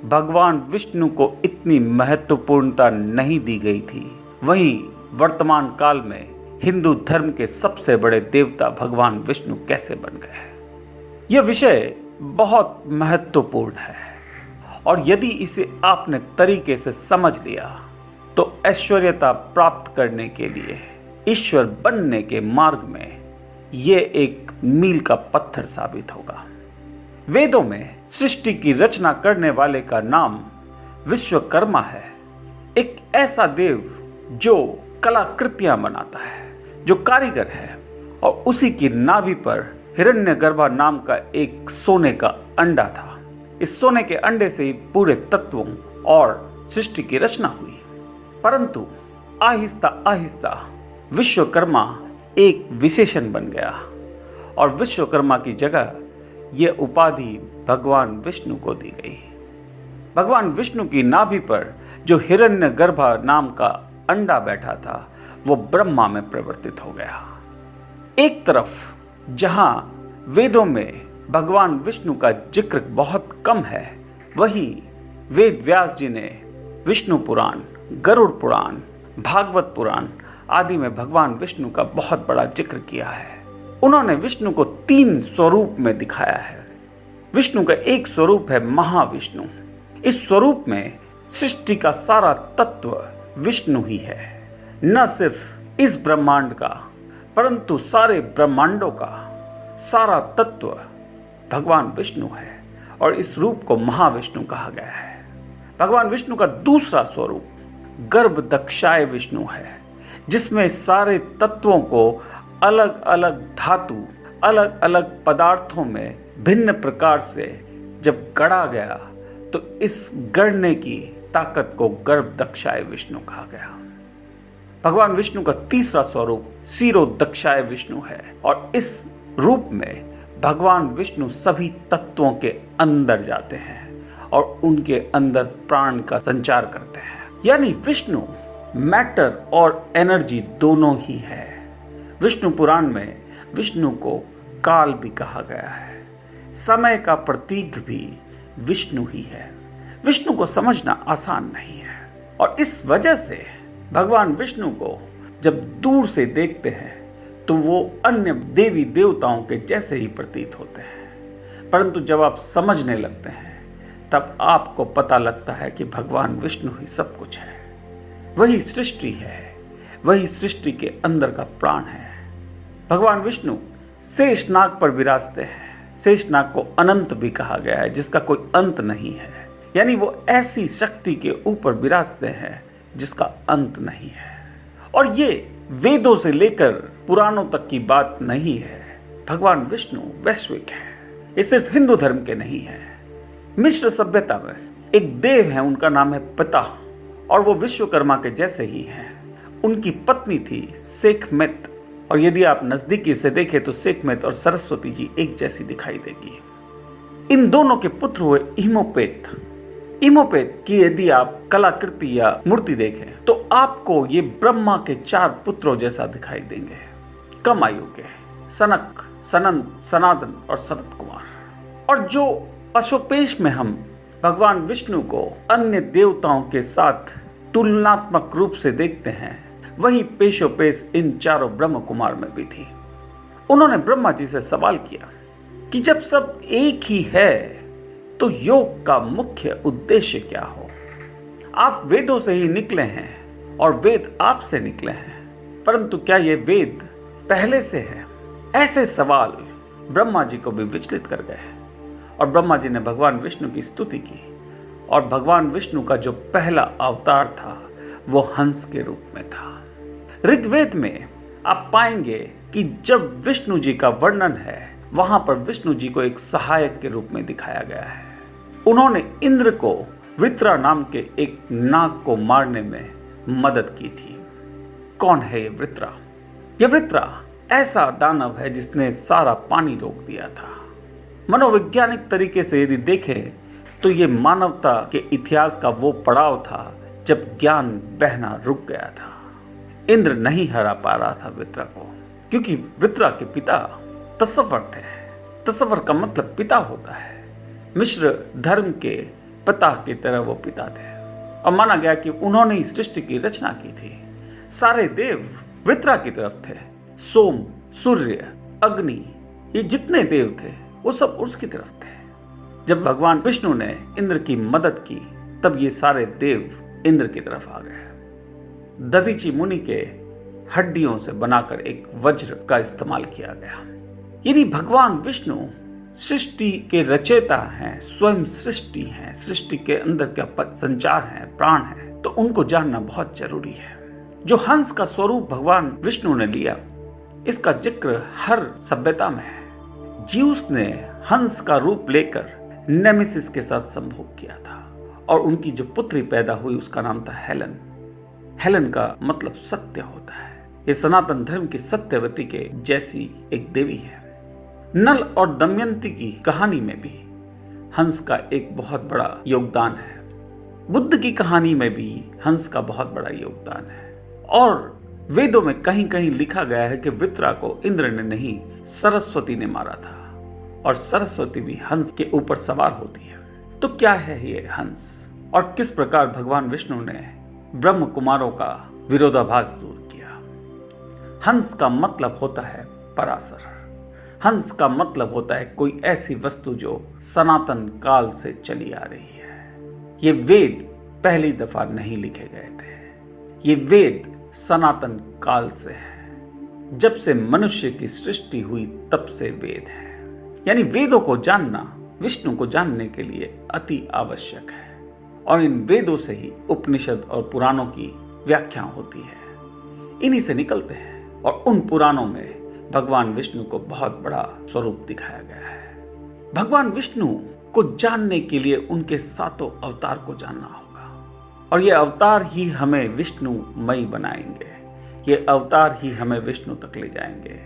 भगवान विष्णु को इतनी महत्वपूर्णता नहीं दी गई थी, वहीं वर्तमान काल में हिंदू धर्म के सबसे बड़े देवता भगवान विष्णु कैसे बन गए। यह विषय बहुत महत्वपूर्ण है और यदि इसे आपने तरीके से समझ लिया तो ऐश्वर्यता प्राप्त करने के लिए, ईश्वर बनने के मार्ग में यह एक मील का पत्थर साबित होगा। वेदों में सृष्टि की रचना करने वाले का नाम विश्वकर्मा है। एक ऐसा देव जो कलाकृतियां बनाता है, जो कारीगर है, और उसी की नाभि पर हिरण्यगर्भा नाम का एक सोने का अंडा था। इस सोने के अंडे से ही पूरे तत्वों और सृष्टि की रचना हुई। परंतु आहिस्ता आहिस्ता विश्वकर्मा एक विशेषण बन गया और विश्वकर्मा की जगह यह उपाधि भगवान विष्णु को दी गई। भगवान विष्णु की नाभि पर जो हिरण्यगर्भा नाम का अंडा बैठा था वो ब्रह्मा में परिवर्तित हो गया। एक तरफ जहां वेदों में भगवान विष्णु का जिक्र बहुत कम है, वहीं वेद व्यास जी ने विष्णु पुराण, गरुड़ पुराण, भागवत पुराण आदि में भगवान विष्णु का बहुत बड़ा जिक्र किया है। उन्होंने विष्णु को 3 स्वरूप में दिखाया है। विष्णु का एक स्वरूप है महाविष्णु। इस स्वरूप में सृष्टि का सारा तत्व विष्णु ही है। न सिर्फ इस ब्रह्मांड का परंतु सारे ब्रह्मांडों का सारा तत्व भगवान विष्णु है और इस रूप को महाविष्णु कहा गया है। भगवान विष्णु का दूसरा स्वरूप गर्भदक्षाय विष्णु है, जिसमें सारे तत्वों को अलग अलग धातु, अलग अलग पदार्थों में भिन्न प्रकार से जब गढ़ा गया तो इस गढ़ने की ताकत को गर्भदक्षाय विष्णु कहा गया। भगवान विष्णु का तीसरा स्वरूप क्षीरोदक्षाय विष्णु है और इस रूप में भगवान विष्णु सभी तत्वों के अंदर जाते हैं और उनके अंदर प्राण का संचार करते हैं। यानी विष्णु मैटर और एनर्जी दोनों ही है। विष्णु पुराण में विष्णु को काल भी कहा गया है। समय का प्रतीक भी विष्णु ही है। विष्णु को समझना आसान नहीं है और इस वजह से भगवान विष्णु को जब दूर से देखते हैं तो वो अन्य देवी देवताओं के जैसे ही प्रतीत होते हैं, परंतु जब आप समझने लगते हैं तब आपको पता लगता है कि भगवान विष्णु ही सब कुछ है। वही सृष्टि है, वही सृष्टि के अंदर का प्राण है। भगवान विष्णु शेषनाग पर विराजते हैं। शेषनाग को अनंत भी कहा गया है, जिसका कोई अंत नहीं है। यानी वो ऐसी शक्ति के ऊपर विराजते हैं जिसका अंत नहीं है। और ये वेदों से लेकर पुराणों तक की बात नहीं है। भगवान विष्णु वैश्विक है, ये सिर्फ हिंदू धर्म के नहीं है। मिश्र सभ्यता में एक देव है, उनका नाम है पिता, और वो विश्वकर्मा के जैसे ही हैं। उनकी पत्नी थी सेखमेत, और यदि आप नजदीकी से देखें तो सेखमेत और सरस्वती जी एक जैसी दिखाई देगी। इन दोनों के पुत्र हुए इमोपेत। इमोपेत की यदि आप कलाकृति या मूर्ति देखें तो आपको ये ब्रह्मा के 4 पुत्रों जैसा दिखाई देंगे, कम आयु के, सनक, सनंद, सनातन और सनत कुमार। और जो पशुपेश में हम भगवान विष्णु को अन्य देवताओं के साथ तुलनात्मक रूप से देखते हैं, वही पेशोपेश इन 4 ब्रह्म कुमार में भी थी। उन्होंने ब्रह्मा जी से सवाल किया कि जब सब एक ही है तो योग का मुख्य उद्देश्य क्या हो। आप वेदों से ही निकले हैं और वेद आपसे निकले हैं, परंतु क्या ये वेद पहले से है? ऐसे सवाल ब्रह्मा जी को भी विचलित कर गए और ब्रह्मा जी ने भगवान विष्णु की स्तुति की। और भगवान विष्णु का जो पहला अवतार था वो हंस के रूप में था। ऋग्वेद में आप पाएंगे कि जब विष्णु जी का वर्णन है वहां पर विष्णु जी को एक सहायक के रूप में दिखाया गया है। उन्होंने इंद्र को वृत्रा नाम के एक नाग को मारने में मदद की थी। कौन है ये वृत्रा? ये वृत्रा ऐसा दानव है जिसने सारा पानी रोक दिया था। मनोवैज्ञानिक तरीके से यदि देखें तो ये मानवता के इतिहास का वो पड़ाव था जब ज्ञान बहना रुक गया था। इंद्र नहीं हरा पा रहा था वृत्रा को, क्योंकि वृत्रा के पिता तसव्वर थे। तसव्वर का मतलब पिता होता है। मिश्र धर्म के पिता की तरह वो पिता थे और माना गया कि उन्होंने ही सृष्टि की रचना की थी। सारे देव वित्रा की तरफ थे। सोम, सूर्य, अग्नि, ये जितने देव थे वो सब उसकी तरफ थे। जब भगवान विष्णु ने इंद्र की मदद की तब ये सारे देव इंद्र की तरफ आ गए। दधीची मुनि के हड्डियों से बनाकर एक वज्र का इस्तेमाल किया गया। यदि भगवान विष्णु सृष्टि के रचयिता हैं, स्वयं सृष्टि हैं, सृष्टि के अंदर का संचार है, प्राण है, तो उनको जानना बहुत जरूरी है। जो हंस का स्वरूप भगवान विष्णु ने लिया, इसका जिक्र हर सभ्यता में है। ज्यूस ने हंस का रूप लेकर नेमेसिस के साथ संभोग किया था और उनकी जो पुत्री पैदा हुई उसका नाम था हेलन। हेलन का मतलब सत्य होता है। ये सनातन धर्म की सत्यवती के जैसी एक देवी है। नल और दमयंती की कहानी में भी हंस का एक बहुत बड़ा योगदान है। बुद्ध की कहानी में भी हंस का बहुत बड़ा योगदान है। और वेदों में कहीं कहीं लिखा गया है कि वित्रा को इंद्र ने नहीं, सरस्वती ने मारा था और सरस्वती भी हंस के ऊपर सवार होती है। तो क्या है ये हंस और किस प्रकार भगवान विष्णु ने ब्रह्म कुमारों का विरोधाभास दूर किया? हंस का मतलब होता है पराशर। हंस का मतलब होता है कोई ऐसी वस्तु जो सनातन काल से चली आ रही है। ये वेद पहली दफा नहीं लिखे गए थे। ये वेद सनातन काल से है। जब से मनुष्य की सृष्टि हुई तब से वेद है। यानी वेदों को जानना विष्णु को जानने के लिए अति आवश्यक है। और इन वेदों से ही उपनिषद और पुराणों की व्याख्या होती है। इन्हीं से निकलते हैं और उन पुराणों में भगवान विष्णु को बहुत बड़ा स्वरूप दिखाया गया है। भगवान विष्णु को जानने के लिए उनके 7 अवतार को जानना होगा और ये अवतार ही हमें विष्णुमयी बनाएंगे। ये अवतार ही हमें विष्णु तक ले जाएंगे।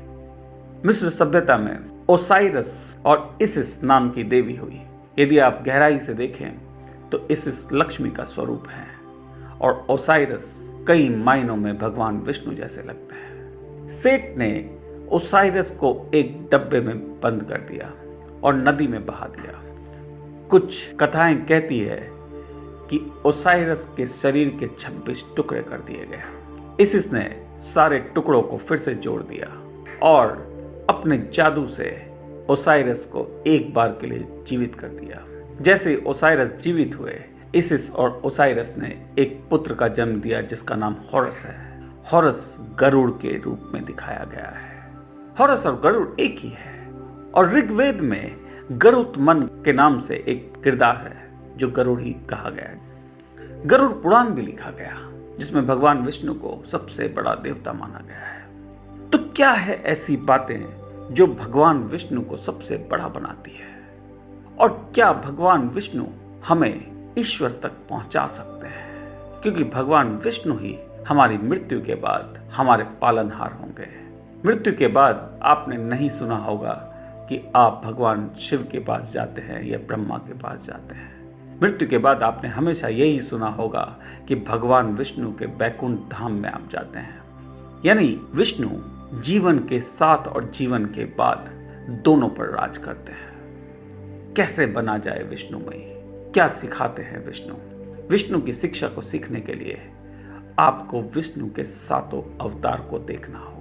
मिस्र सभ्यता में ओसाइरस और इसिस नाम की देवी हुई। यदि आप गहराई से देखें तो इसिस लक्ष्मी का स्वरूप है और ओसाइरस कई मायनों में भगवान विष्णु जैसे लगते हैं। सेठ ने ओसाइरस को एक डब्बे में बंद कर दिया और नदी में बहा दिया। कुछ कथाएं कहती है कि ओसाइरस के शरीर के 26 टुकड़े कर दिए गए। इसिस ने सारे टुकड़ों को फिर से जोड़ दिया और अपने जादू से ओसाइरस को एक बार के लिए जीवित कर दिया। जैसे ओसाइरस जीवित हुए, इसिस और ओसाइरस ने एक पुत्र का जन्म दिया जिसका नाम हॉरस है। हॉरस गरुड़ के रूप में दिखाया गया है। हॉरस और गरुड़ एक ही है और ऋग्वेद में गरुत्मन के नाम से एक किरदार है जो गरुड़ ही कहा गया है। गरुड़ पुराण भी लिखा गया जिसमें भगवान विष्णु को सबसे बड़ा देवता माना गया है। तो क्या है ऐसी बातें जो भगवान विष्णु को सबसे बड़ा बनाती है और क्या भगवान विष्णु हमें ईश्वर तक पहुंचा सकते हैं? क्योंकि भगवान विष्णु ही हमारी मृत्यु के बाद हमारे पालनहार होंगे। मृत्यु के बाद आपने नहीं सुना होगा कि आप भगवान शिव के पास जाते हैं या ब्रह्मा के पास जाते हैं। मृत्यु के बाद आपने हमेशा यही सुना होगा कि भगवान विष्णु के बैकुंठ धाम में आप जाते हैं। यानी विष्णु जीवन के साथ और जीवन के बाद दोनों पर राज करते हैं। कैसे बना जाए विष्णुमयी? क्या सिखाते हैं विष्णु? विष्णु की शिक्षा को सीखने के लिए आपको विष्णु के 7 अवतार को देखना होगा।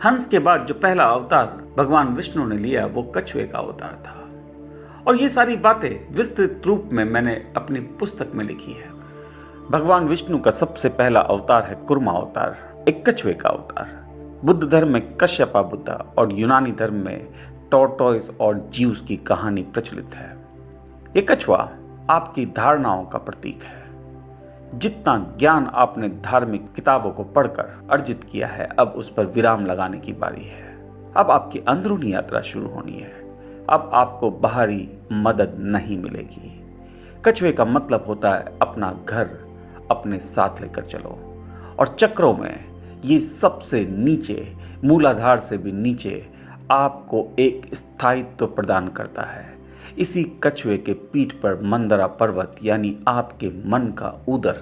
हंस के बाद जो पहला अवतार भगवान विष्णु ने लिया वो कछुए का अवतार था और ये सारी बातें विस्तृत रूप में मैंने अपनी पुस्तक में लिखी है। भगवान विष्णु का सबसे पहला अवतार है कुर्मा अवतार, एक कछुए का अवतार। बुद्ध धर्म में कश्यपा बुद्धा और यूनानी धर्म में टॉर्टोइस और ज्यूस की कहानी प्रचलित है। ये कछुआ आपकी धारणाओं का प्रतीक है। जितना ज्ञान आपने धार्मिक किताबों को पढ़कर अर्जित किया है, अब उस पर विराम लगाने की बारी है। अब आपकी अंदरूनी यात्रा शुरू होनी है। अब आपको बाहरी मदद नहीं मिलेगी। कछुए का मतलब होता है अपना घर अपने साथ लेकर चलो और चक्रों में ये सबसे नीचे, मूलाधार से भी नीचे आपको एक स्थायित्व प्रदान करता है। इसी कछुए के पीठ पर मंदरा पर्वत यानी आपके मन का उदर,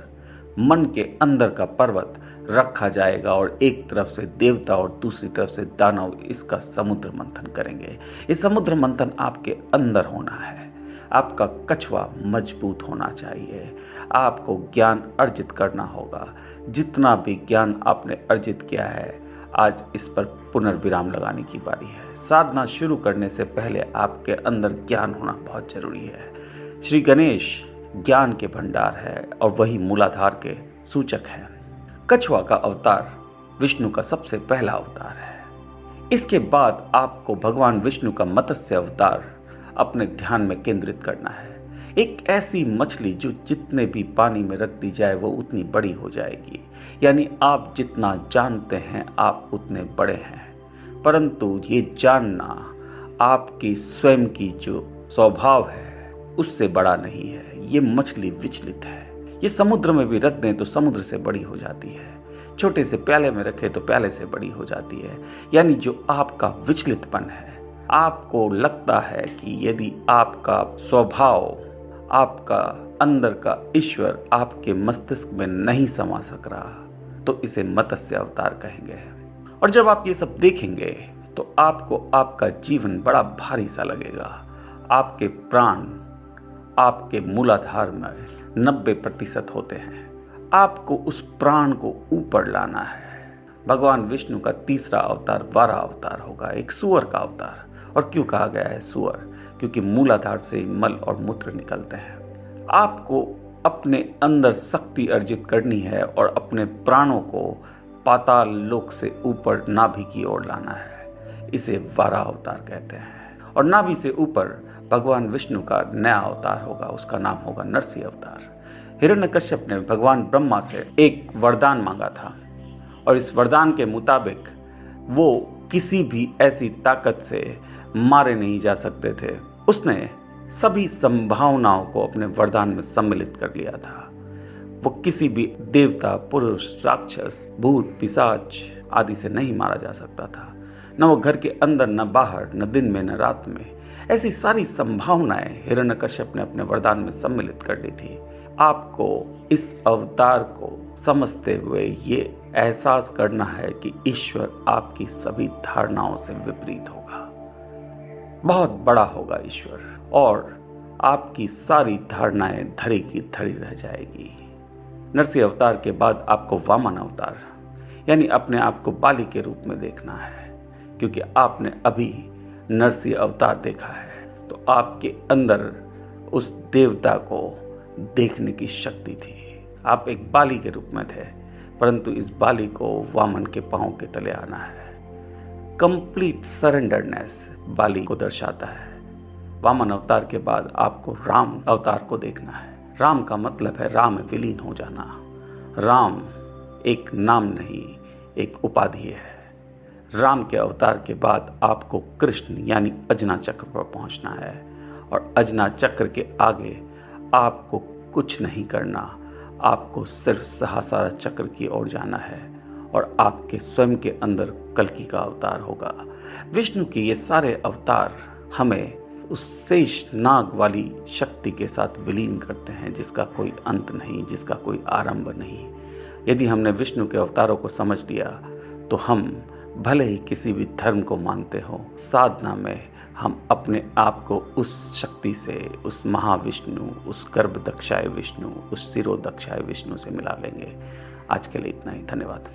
मन के अंदर का पर्वत रखा जाएगा और एक तरफ से देवता और दूसरी तरफ से दानव इसका समुद्र मंथन करेंगे। ये समुद्र मंथन आपके अंदर होना है। आपका कछुआ मजबूत होना चाहिए। आपको ज्ञान अर्जित करना होगा। जितना भी ज्ञान आपने अर्जित किया है, आज इस पर पुनर्विराम लगाने की बारी है। साधना शुरू करने से पहले आपके अंदर ज्ञान होना बहुत जरूरी है। श्री गणेश ज्ञान के भंडार है और वही मूलाधार के सूचक है। कछुआ का अवतार विष्णु का सबसे पहला अवतार है। इसके बाद आपको भगवान विष्णु का मत्स्य अवतार अपने ध्यान में केंद्रित करना है। एक ऐसी मछली जो जितने भी पानी में रख दी जाए वो उतनी बड़ी हो जाएगी। यानी आप जितना जानते हैं आप उतने बड़े हैं, परंतु ये जानना आपकी स्वयं की जो स्वभाव है उससे बड़ा नहीं है। ये मछली विचलित है। ये समुद्र में भी रख दें तो समुद्र से बड़ी हो जाती है, छोटे से प्याले में रखे तो प्याले से बड़ी हो जाती है। यानी जो आपका विचलितपन है, आपको लगता है कि यदि आपका स्वभाव, आपका अंदर का ईश्वर आपके मस्तिष्क में नहीं समा सक रहा तो इसे मत्स्य अवतार कहेंगे। और जब आप ये सब देखेंगे तो आपको आपका जीवन बड़ा भारी सा लगेगा। आपके प्राण आपके मूलाधार में 90% होते हैं। आपको उस प्राण को ऊपर लाना है। भगवान विष्णु का तीसरा अवतार वारा अवतार होगा, एक सूअर का अवतार। और क्यों कहा गया है सूअर? क्योंकि मूलाधार से मल और मूत्र निकलते हैं। आपको अपने अंदर शक्ति अर्जित करनी है और अपने प्राणों को पाताल लोक से ऊपर नाभि की ओर लाना है। इसे वारा अवतार कहते हैं। और नाभि से ऊपर भगवान विष्णु का नया अवतार होगा, उसका नाम होगा नरसिंह अवतार। हिरण्यकश्यप ने भगवान ब्रह्मा से एक वरदान मांगा था और इस वरदान के मुताबिक वो किसी भी ऐसी ताकत से मारे नहीं जा सकते थे। उसने सभी संभावनाओं को अपने वरदान में सम्मिलित कर लिया था। वो किसी भी देवता, पुरुष, राक्षस, भूत, पिशाच आदि से नहीं मारा जा सकता था। न वो घर के अंदर, न बाहर, न दिन में, न रात में। ऐसी सारी संभावनाएं हिरण्यकश्यप ने अपने वरदान में सम्मिलित कर ली थी। आपको इस अवतार को समझते हुए ये एहसास करना है कि ईश्वर आपकी सभी धारणाओं से विपरीत होगा। बहुत बड़ा होगा ईश्वर और आपकी सारी धारणाएं धरी की धरी रह जाएगी। नरसिंह अवतार के बाद आपको वामन अवतार यानी अपने आप को बाली के रूप में देखना है, क्योंकि आपने अभी नरसिंह अवतार देखा है तो आपके अंदर उस देवता को देखने की शक्ति थी। आप एक बाली के रूप में थे, परंतु इस बाली को वामन के पांव के तले आना है। कंप्लीट सरेंडरनेस बाली को दर्शाता है। वामन अवतार के बाद आपको राम अवतार को देखना है। राम का मतलब है राम में विलीन हो जाना। राम एक नाम नहीं, एक उपाधि है। राम के अवतार के बाद आपको कृष्ण यानी अजना चक्र पर पहुंचना है और अजना चक्र के आगे आपको कुछ नहीं करना। आपको सिर्फ सहस्रार चक्र की ओर जाना है और आपके स्वयं के अंदर कल्कि का अवतार होगा। विष्णु के ये सारे अवतार हमें उस शेष नाग वाली शक्ति के साथ विलीन करते हैं, जिसका कोई अंत नहीं, जिसका कोई आरंभ नहीं। यदि हमने विष्णु के अवतारों को समझ लिया तो हम भले ही किसी भी धर्म को मानते हो, साधना में हम अपने आप को उस शक्ति से, उस महाविष्णु, उस गर्भ दक्षाय विष्णु, उस शिरो दक्षाय विष्णु से मिला लेंगे। आज के लिए इतना ही। धन्यवाद।